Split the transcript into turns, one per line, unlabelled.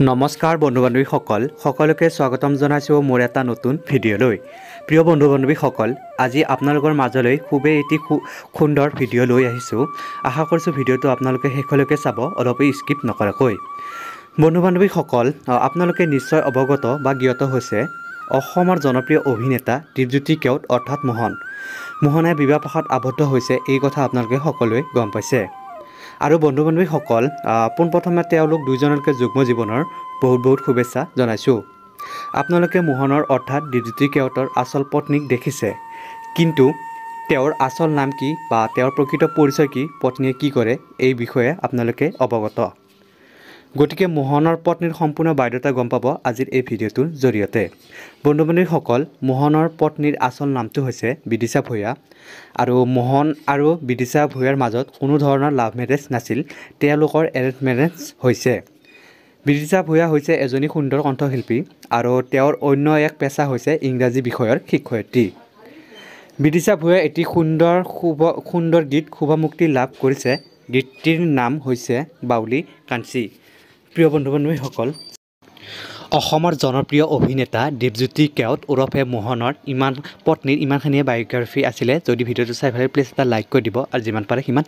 নমস্কাৰ বন্ধু-বান্ধৱীসকল সকলোকে স্বাগতম জনাইছোঁ মোৰ এটা নতুন ভিডিঅ'লৈ। প্ৰিয় বন্ধু-বান্ধৱীসকল, আজি আপোনালোকৰ মাজলৈ খুবেই এটি সুন্দৰ ভিডিঅ' লৈ আহিছোঁ। আশা কৰিছোঁ ভিডিঅ'টো আপোনালোকে শেষলৈকে চাব, অলপো স্কিপ নকৰাকৈ। বন্ধু-বান্ধৱীসকল, আপোনালোকে নিশ্চয় অৱগত বা জ্ঞাত হৈছে অসমৰ জনপ্ৰিয় অভিনেতা দীপজ্যোতি কেওট অৰ্থাৎ মোহনে বিবাহপাশত আবদ্ধ হৈছে, এই কথা আপোনালোকে সকলোৱে গম পাইছে। আৰু বন্ধু-বান্ধৱীসকল, পোনপ্ৰথমে তেওঁলোক দুয়োজনকে যুগ্ম জীৱনৰ বহুত শুভেচ্ছা জনাইছোঁ। আপোনালোকে মোহনৰ অৰ্থাৎ দীপজ্যোতি কেওটৰ আচল পত্নীক দেখিছে, কিন্তু তেওঁৰ আচল নাম কি বা তেওঁৰ প্ৰকৃত পৰিচয় কি, পত্নীয়ে কি কৰে, এই বিষয়ে আপোনালোকে অৱগত। গতিকে মোহনৰ পত্নীৰ সম্পূৰ্ণ বায়'ডাটা গম পাব আজিৰ এই ভিডিঅ'টোৰ জৰিয়তে। বন্ধু-বান্ধৱীসকল, মোহনৰ পত্নীৰ আচল নামটো হৈছে বিদিশা ভূঞা। আৰু মোহন আৰু বিদিশা ভূঞাৰ মাজত কোনো ধৰণৰ লাভ মেৰেজ নাছিল, তেওঁলোকৰ এৰেঞ্জ মেৰেজ হৈছে। বিদিশা ভূঞা হৈছে এজনী সুন্দৰ কণ্ঠশিল্পী আৰু তেওঁৰ অন্য এক পেচা হৈছে ইংৰাজী বিষয়ৰ শিক্ষয়িত্ৰী। বিদিশা ভূঞাই এটি সুন্দৰ গীত শুভমুক্তি লাভ কৰিছে। গীতটিৰ নাম হৈছে বাউলী কাঞ্চী। প্ৰিয় বন্ধু-বান্ধৱীসকল, অসমৰ জনপ্ৰিয় অভিনেতা দীপজ্যোতি কেওট ওৰফে মোহনৰ পত্নীৰ ইমানখিনিয়ে বায়'গ্ৰাফী আছিলে। যদি ভিডিঅ'টো চাই ভাল প্লিজ এটা লাইক কৰি দিব আৰু যিমান পাৰে সিমান